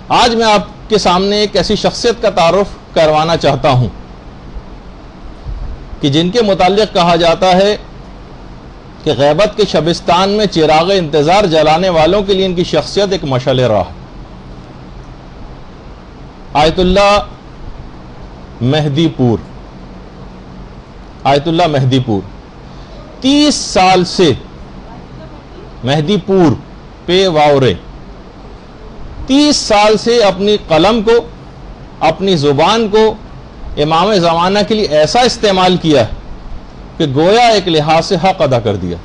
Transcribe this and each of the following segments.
آج میں آپ کے سامنے ایک ایسی شخصیت کا تعارف کروانا چاہتا ہوں کہ جن کے متعلق کہا جاتا ہے کہ غیبت کے شبستان میں چراغ انتظار جلانے والوں کے لیے ان کی شخصیت ایک مشعل راہ. آیت اللہ مہدی پور. آیت اللہ مہدی پور 30 سال سے مہدی پور پے واورے 30 سال سے اپنی قلم کو اپنی زبان کو امام زمانہ کے لیے ایسا استعمال کیا کہ گویا ایک لحاظ سے حق ادا کر دیا.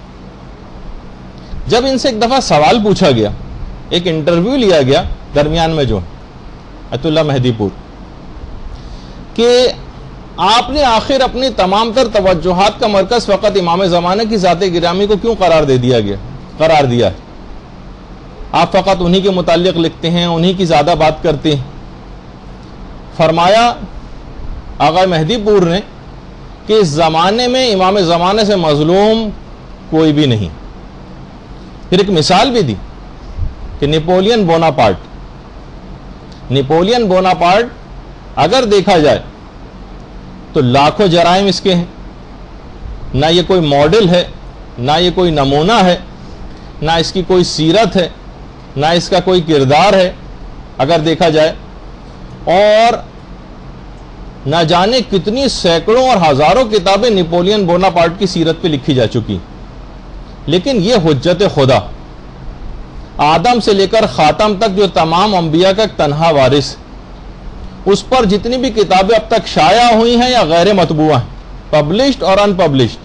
جب ان سے ایک دفعہ سوال پوچھا گیا, ایک انٹرویو لیا گیا درمیان میں جو آیت اللہ مہدی پور, کہ آپ نے آخر اپنی تمام تر توجہات کا مرکز فقط امام زمانہ کی ذات گرامی کو کیوں قرار دیا ہے؟ آپ فقط انہی کے متعلق لکھتے ہیں, انہی کی زیادہ بات کرتے ہیں. فرمایا آقا مہدی پور نے کہ اس زمانے میں امام زمانے سے مظلوم کوئی بھی نہیں. پھر ایک مثال بھی دی کہ نیپولین بوناپارٹ اگر دیکھا جائے تو لاکھوں جرائم اس کے ہیں, نہ یہ کوئی ماڈل ہے, نہ یہ کوئی نمونہ ہے, نہ اس کی کوئی سیرت ہے, نہ اس کا کوئی کردار ہے اگر دیکھا جائے, اور نہ جانے کتنی سینکڑوں اور ہزاروں کتابیں نیپولین بوناپارٹ کی سیرت پہ لکھی جا چکی. لیکن یہ حجت خدا آدم سے لے کر خاتم تک جو تمام انبیاء کا ایک تنہا وارث, اس پر جتنی بھی کتابیں اب تک شائع ہوئی ہیں یا غیر مطبوعہ ہیں, پبلشڈ اور ان پبلشڈ,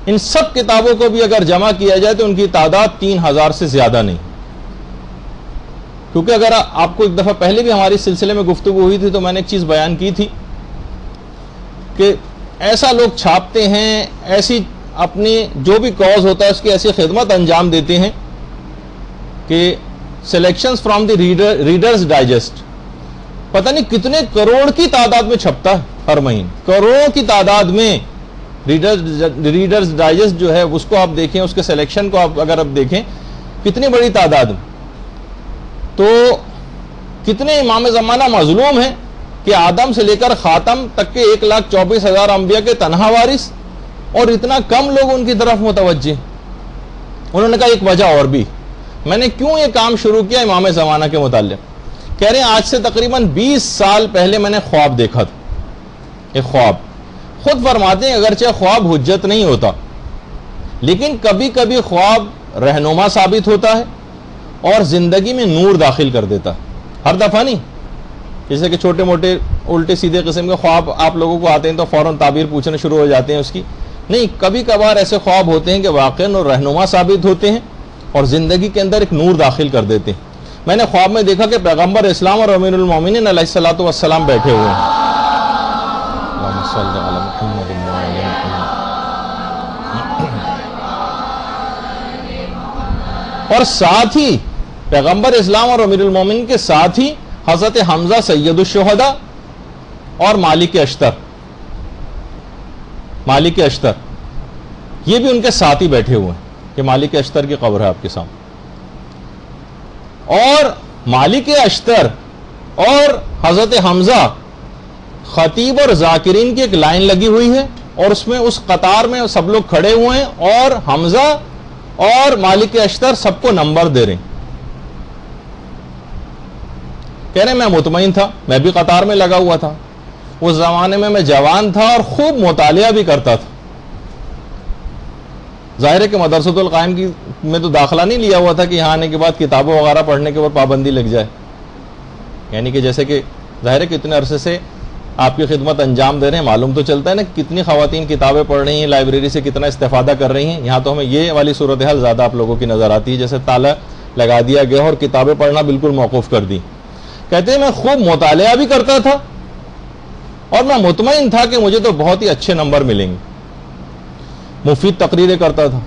ان سب کتابوں کو بھی اگر جمع کیا جائے تو ان کی تعداد 3000 سے زیادہ نہیں. کیونکہ اگر آپ کو ایک دفعہ پہلے بھی ہماری سلسلے میں گفتگو ہوئی تھی تو میں نے ایک چیز بیان کی تھی کہ ایسا لوگ چھاپتے ہیں, ایسی اپنی جو بھی کاز ہوتا ہے اس کی ایسی خدمت انجام دیتے ہیں کہ selections from the Reader's Digest پتہ نہیں کتنے کروڑ کی تعداد میں چھپتا ہے ہر مہینے, کروڑوں کی تعداد میں ریڈرز ڈائجسٹ جو ہے اس کو آپ دیکھیں, اس کے سلیکشن کو اگر آپ دیکھیں کتنی بڑی تعداد میں. تو کتنے امام زمانہ مظلوم ہیں کہ آدم سے لے کر خاتم تک کے 1,24,000 انبیاء کے تنہا وارث, اور اتنا کم لوگ ان کی طرف متوجہ. انہوں نے کہا ایک وجہ اور بھی, میں نے کیوں یہ کام شروع کیا امام زمانہ کے متعلق. کہہ رہے ہیں آج سے تقریباً 20 سال پہلے میں نے خواب دیکھا تھا. ایک خواب, خود فرماتے ہیں اگرچہ خواب حجت نہیں ہوتا لیکن کبھی کبھی خواب رہنما ثابت ہوتا ہے اور زندگی میں نور داخل کر دیتا. ہر دفعہ نہیں, جیسے کہ چھوٹے موٹے الٹے سیدھے قسم کے خواب آپ لوگوں کو آتے ہیں تو فوراً تعبیر پوچھنا شروع ہو جاتے ہیں اس کی. نہیں, کبھی کبھار ایسے خواب ہوتے ہیں کہ واقعاً اور رہنما ثابت ہوتے ہیں اور زندگی کے اندر ایک نور داخل کر دیتے ہیں. میں نے خواب میں دیکھا کہ پیغمبر اسلام اور امیر المومنین علیہ الصلوۃ والسلام بیٹھے ہوئے ہیں. اور ساتھ ہی پیغمبر اسلام اور امیر المومنین کے ساتھ ہی حضرت حمزہ سید الشہداء اور مالک اشتر یہ بھی ان کے ساتھ ہی بیٹھے ہوئے ہیں کہ مالک اشتر کی قبر ہے آپ کے سامنے. اور مالک اشتر اور حضرت حمزہ خطیب اور ذاکرین کی ایک لائن لگی ہوئی ہے اور اس میں اس قطار میں سب لوگ کھڑے ہوئے ہیں اور حمزہ اور مالک اشتر سب کو نمبر دے رہے ہیں. کہہ رہے میں مطمئن تھا, میں بھی قطار میں لگا ہوا تھا. اس زمانے میں جوان تھا اور خوب مطالعہ بھی کرتا تھا. ظاہر ہے کہ مدرسۃ القائم کی میں تو داخلہ نہیں لیا ہوا تھا کہ یہاں آنے کے بعد کتابوں وغیرہ پڑھنے کے اوپر پابندی لگ جائے. یعنی کہ جیسے کہ ظاہر ہے کہ اتنے عرصے سے آپ کی خدمت انجام دے رہے ہیں, معلوم تو چلتا ہے نا کتنی خواتین کتابیں پڑھ رہی ہیں, لائبریری سے کتنا استفادہ کر رہی ہیں. یہاں تو ہمیں یہ والی صورتحال زیادہ آپ لوگوں کی نظر آتی ہے, جیسے تالا لگا دیا گیا اور کتابیں پڑھنا بالکل موقوف کر دی. کہتے ہیں میں خوب مطالعہ بھی کرتا تھا اور میں مطمئن تھا کہ مجھے تو بہت ہی اچھے نمبر ملیں گے. مفید تقریریں کرتا تھا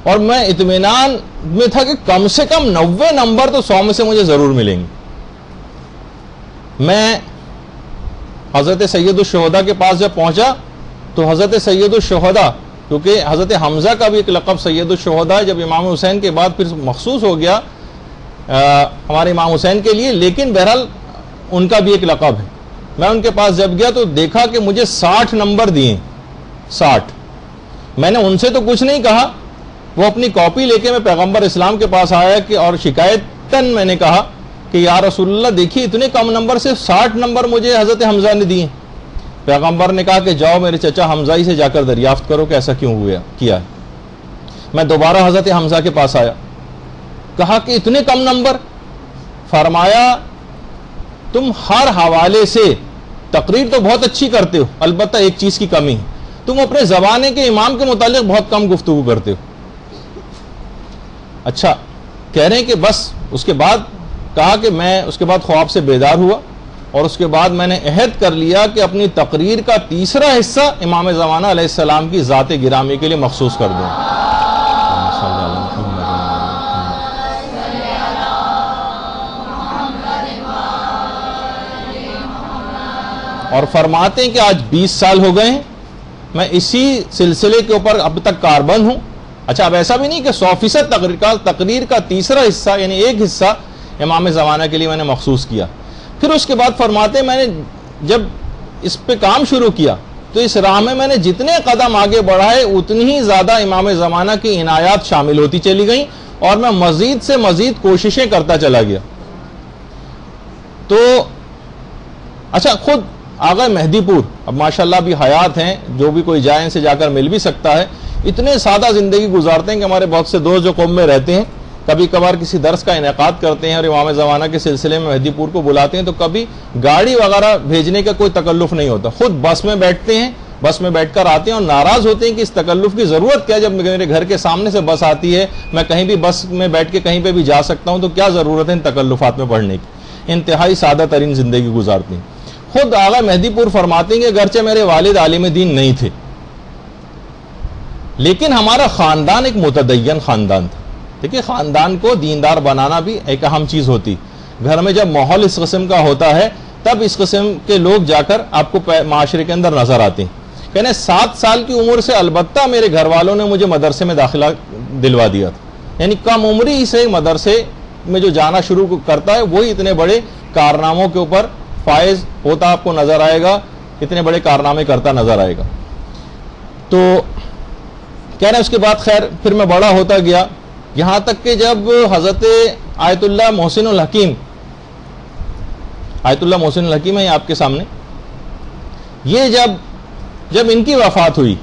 اور میں اطمینان میں تھا کہ کم سے کم 90 نمبر تو 100 میں سے مجھے ضرور ملیں گے. میں حضرت سید الشہداء کے پاس جب پہنچا تو حضرت سید الشہداء, کیونکہ حضرت حمزہ کا بھی ایک لقب سید الشہداء جب امام حسین کے بعد پھر مخصوص ہو گیا ہمارے امام حسین کے لیے، لیکن بہرحال ان کا بھی ایک لقب ہے۔ میں ان کے پاس جب گیا تو دیکھا کہ مجھے 60 نمبر دیے، 60۔ میں نے ان سے تو کچھ نہیں کہا، وہ اپنی کاپی لے کے میں پیغمبر اسلام کے پاس آیا کہ اور شکایتاً میں نے کہا کہ یا رسول اللہ دیکھیے اتنے کم نمبر سے 60 نمبر مجھے حضرت حمزہ نے دیے۔ پیغمبر نے کہا کہ جاؤ میرے چچا حمزہ ہی سے جا کر دریافت کرو کہ ایسا کیوں کیا ہے۔ میں دوبارہ حضرت حمزہ کے پاس آیا، کہا کہ اتنے کم نمبر؟ فرمایا تم ہر حوالے سے تقریر تو بہت اچھی کرتے ہو، البتہ ایک چیز کی کمی ہے، تم اپنے زمانے کے امام کے متعلق بہت کم گفتگو کرتے ہو۔ اچھا، کہہ رہے ہیں کہ بس اس کے بعد کہا کہ میں اس کے بعد خواب سے بیدار ہوا اور اس کے بعد میں نے عہد کر لیا کہ اپنی تقریر کا تیسرا حصہ امام زمانہ علیہ السلام کی ذات گرامی کے لیے مخصوص کر دوں۔ اور فرماتے ہیں کہ آج 20 سال ہو گئے ہیں میں اسی سلسلے کے اوپر اب تک کاربند ہوں۔ اچھا، اب ایسا بھی نہیں کہ 100% تقریر کا تیسرا حصہ یعنی ایک حصہ امام زمانہ کے لیے میں نے مخصوص کیا۔ پھر اس کے بعد فرماتے ہیں میں نے جب اس پہ کام شروع کیا تو اس راہ میں نے جتنے قدم آگے بڑھائے اتنی ہی زیادہ امام زمانہ کی عنایات شامل ہوتی چلی گئیں اور میں مزید سے مزید کوششیں کرتا چلا گیا۔ تو اچھا، خود آغا مہدی پور اب ماشاءاللہ بھی حیات ہیں، جو بھی کوئی جائے ان سے جا کر مل بھی سکتا ہے، اتنے سادہ زندگی گزارتے ہیں کہ ہمارے بہت سے دوست جو قوم میں رہتے ہیں کبھی کبھار کسی درس کا انعقاد کرتے ہیں اور امام زمانہ کے سلسلے میں مہدی پور کو بلاتے ہیں تو کبھی گاڑی وغیرہ بھیجنے کا کوئی تکلف نہیں ہوتا، خود بس میں بیٹھتے ہیں، بس میں بیٹھ کر آتے ہیں اور ناراض ہوتے ہیں کہ اس تکلف کی ضرورت کیا، جب میرے گھر کے سامنے سے بس آتی ہے میں کہیں بھی بس میں بیٹھ کے کہیں پہ بھی جا سکتا ہوں، تو کیا ضرورت ہے ان تکلفات میں پڑھنے کی۔ انتہائی سادہ ترین زندگی گزارتے ہیں۔ خود آغا مہدی پور فرماتے ہیں کہ اگرچہ میرے والد عالم دین نہیں تھے لیکن ہمارا خاندان ایک متدین خاندان تھا۔ دیکھیے، خاندان کو دیندار بنانا بھی ایک اہم چیز ہوتی، گھر میں جب ماحول اس قسم کا ہوتا ہے تب اس قسم کے لوگ جا کر آپ کو معاشرے کے اندر نظر آتے ہیں۔ کہنے 7 سال کی عمر سے البتہ میرے گھر والوں نے مجھے مدرسے میں داخلہ دلوا دیا تھا، یعنی کم عمری سے مدرسے میں جو جانا شروع کرتا ہے وہی اتنے بڑے کارناموں کے اوپر فائز ہوتا آپ کو نظر آئے گا، اتنے بڑے کارنامے کرتا نظر آئے گا۔ تو کہہ رہے ہیں اس کے بعد خیر پھر میں بڑا ہوتا گیا، یہاں تک کہ جب حضرت آیت اللہ محسن الحکیم، آیت اللہ محسن الحکیم ہے آپ کے سامنے، یہ جب ان کی وفات ہوئی،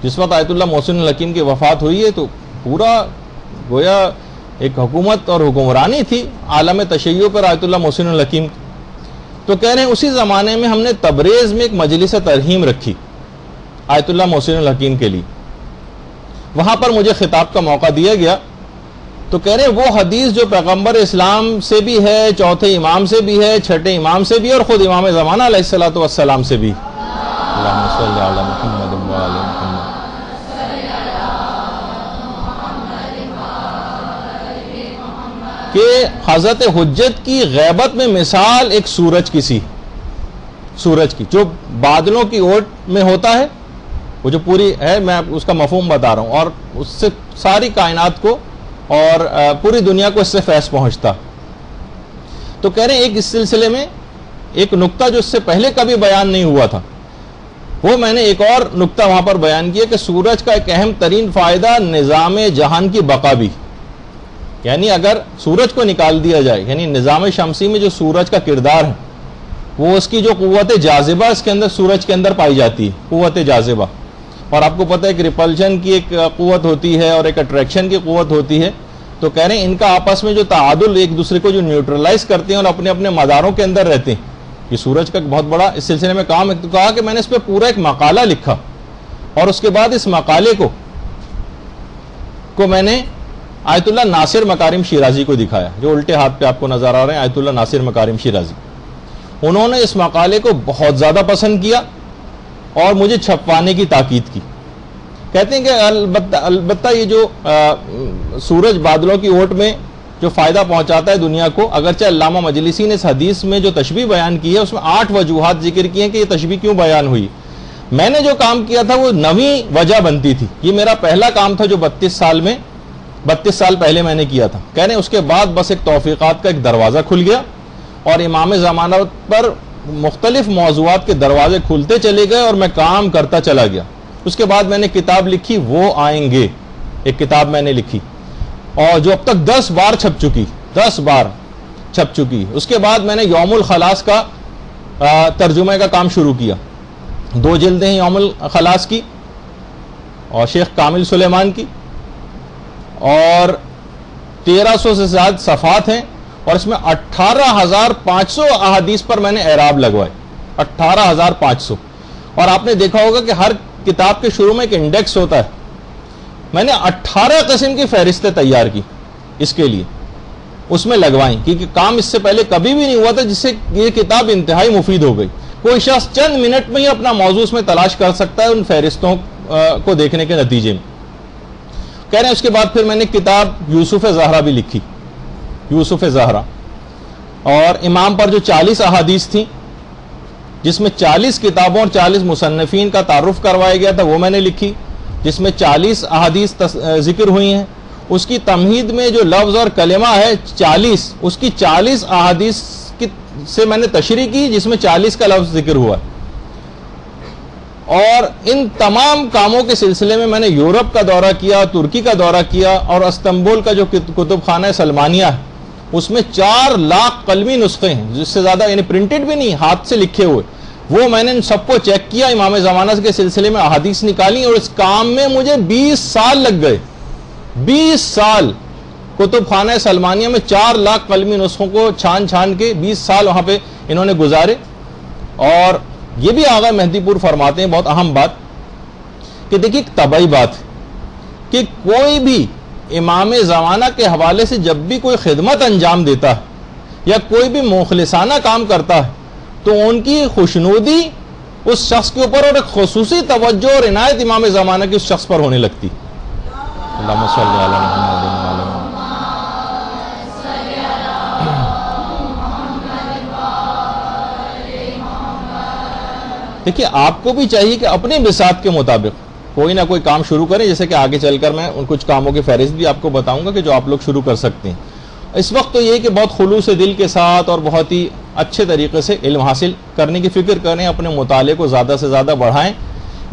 جس وقت آیت اللہ محسن الحکیم کی وفات ہوئی ہے تو پورا گویا ایک حکومت اور حکمرانی تھی عالم تشیع پر آیت اللہ محسن الحکیم۔ تو کہہ رہے ہیں اسی زمانے میں ہم نے تبریز میں ایک مجلس ترحیم رکھی آیت اللہ محسن الحکیم کے لیے، وہاں پر مجھے خطاب کا موقع دیا گیا۔ تو کہہ رہے ہیں وہ حدیث جو پیغمبر اسلام سے بھی ہے، چوتھے امام سے بھی ہے، چھٹے امام سے بھی اور خود امام زمانہ علیہ السلام سے بھی، اللہم صلی علی محمد و علی محمد، کہ حضرت حجت کی غیبت میں مثال ایک سورج کی جو بادلوں کی اوٹ میں ہوتا ہے، وہ جو پوری ہے، میں اس کا مفہوم بتا رہا ہوں، اور اس سے ساری کائنات کو اور پوری دنیا کو اس سے فیض پہنچتا۔ تو کہہ رہے ہیں ایک اس سلسلے میں ایک نقطہ جو اس سے پہلے کبھی بیان نہیں ہوا تھا، وہ میں نے ایک اور نقطہ وہاں پر بیان کیا کہ سورج کا ایک اہم ترین فائدہ نظام جہان کی بقا بھی، یعنی اگر سورج کو نکال دیا جائے، یعنی نظام شمسی میں جو سورج کا کردار ہے وہ اس کی جو قوت جاذبہ اس کے اندر سورج کے اندر پائی جاتی ہے، قوت جاذبہ، اور آپ کو پتہ ہے کہ ریپلشن کی ایک قوت ہوتی ہے اور ایک اٹریکشن کی قوت ہوتی ہے۔ تو کہہ رہے ہیں ان کا آپس میں جو تعادل، ایک دوسرے کو جو نیوٹرلائز کرتے ہیں اور اپنے اپنے مداروں کے اندر رہتے ہیں، یہ سورج کا بہت بڑا اس سلسلے میں کام ہے۔ تو کہا کہ میں نے اس پہ پورا ایک مقالہ لکھا اور اس کے بعد اس مقالے کو میں نے آیت اللہ ناصر مکارم شیرازی کو دکھایا، جو الٹے ہاتھ پہ آپ کو نظر آ رہے ہیں، آیت اللہ ناصر مکارم شیرازی۔ انہوں نے اس مقالے کو بہت زیادہ پسند کیا اور مجھے چھپوانے کی تاکید کی۔ کہتے ہیں کہ البتہ یہ جو سورج بادلوں کی اوٹ میں جو فائدہ پہنچاتا ہے دنیا کو، اگرچہ علامہ مجلسی نے اس حدیث میں جو تشبیہ بیان کی ہے اس میں 8 وجوہات ذکر کی ہیں کہ یہ تشبیہ کیوں بیان ہوئی۔ میں نے جو کام کیا تھا وہ 9ویں وجہ بنتی تھی۔ یہ میرا پہلا کام تھا جو 32 سال میں 32 سال پہلے میں نے کیا تھا. کہہ رہے ہیں اس کے بعد بس ایک توفیقات کا ایک دروازہ کھل گیا اور امام زمانہ پر مختلف موضوعات کے دروازے کھلتے چلے گئے اور میں کام کرتا چلا گیا. اس کے بعد میں نے کتاب لکھی وہ آئیں گے، ایک کتاب میں نے لکھی اور جو اب تک 10 بار چھپ چکی، 10 بار چھپ چکی. اس کے بعد میں نے یوم الخلاص کا ترجمے کا کام شروع کیا. 2 جلدیں ہیں یوم الخلاص کی اور شیخ کامل سلیمان کی، اور 1300 سے زیادہ صفحات ہیں اور اس میں 18,500 احادیث پر میں نے اعراب لگوائے. 18,500. اور آپ نے دیکھا ہوگا کہ ہر کتاب کے شروع میں ایک انڈیکس ہوتا ہے. میں نے 18 قسم کی فہرستیں تیار کی اس کے لیے، اس میں لگوائیں، کیونکہ کام اس سے پہلے کبھی بھی نہیں ہوا تھا جس سے یہ کتاب انتہائی مفید ہو گئی. کوئی شخص چند منٹ میں ہی اپنا موضوع اس میں تلاش کر سکتا ہے ان فہرستوں کو دیکھنے کے نتیجے میں. کہہ رہے ہیں اس کے بعد پھر میں نے کتاب یوسف زہرا بھی لکھی، یوسف زہرا، اور امام پر جو 40 احادیث تھیں جس میں 40 کتابوں اور 40 مصنفین کا تعارف کروایا گیا تھا وہ میں نے لکھی، جس میں 40 احادیث ذکر ہوئی ہیں. اس کی تمہید میں جو لفظ اور کلمہ ہے 40، اس کی 40 احادیث سے میں نے تشریح کی جس میں 40 کا لفظ ذکر ہوا. اور ان تمام کاموں کے سلسلے میں نے یورپ کا دورہ کیا، ترکی کا دورہ کیا، اور استنبول کا جو کتب خانہ سلمانیہ ہے اس میں 4 لاکھ قلمی نسخے ہیں، جس سے زیادہ، یعنی پرنٹڈ بھی نہیں، ہاتھ سے لکھے ہوئے. وہ میں نے ان سب کو چیک کیا، امام زمانہ کے سلسلے میں احادیث نکالی، اور اس کام میں مجھے 20 سال لگ گئے. 20 سال کتب خانہ سلمانیہ میں 4 لاکھ قلمی نسخوں کو چھان چھان کے 20 سال وہاں پہ انہوں نے گزارے. اور یہ بھی آغا مہدی پور فرماتے ہیں بہت اہم بات کہ دیکھیے ایک طبعی بات ہے کہ کوئی بھی امام زمانہ کے حوالے سے جب بھی کوئی خدمت انجام دیتا ہے یا کوئی بھی مخلصانہ کام کرتا ہے تو ان کی خوشنودی اس شخص کے اوپر اور ایک خصوصی توجہ اور عنایت امام زمانہ کی اس شخص پر ہونے لگتی. اللہم صلی علی محمد. دیکھیے آپ کو بھی چاہیے کہ اپنے بساط کے مطابق کوئی نہ کوئی کام شروع کریں، جیسے کہ آگے چل کر میں ان کچھ کاموں کی فہرست بھی آپ کو بتاؤں گا کہ جو آپ لوگ شروع کر سکتے ہیں. اس وقت تو یہ کہ بہت خلوص دل کے ساتھ اور بہت ہی اچھے طریقے سے علم حاصل کرنے کی فکر کریں، اپنے مطالعے کو زیادہ سے زیادہ بڑھائیں،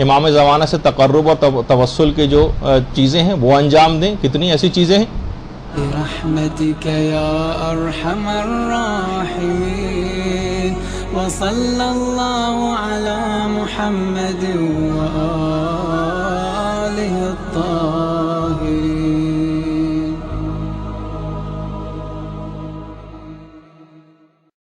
امام زمانہ سے تقرب اور توسل کے جو چیزیں ہیں وہ انجام دیں. کتنی ایسی چیزیں ہیں. برحمتك يا أرحم الراحمين وصلى الله على محمد وآله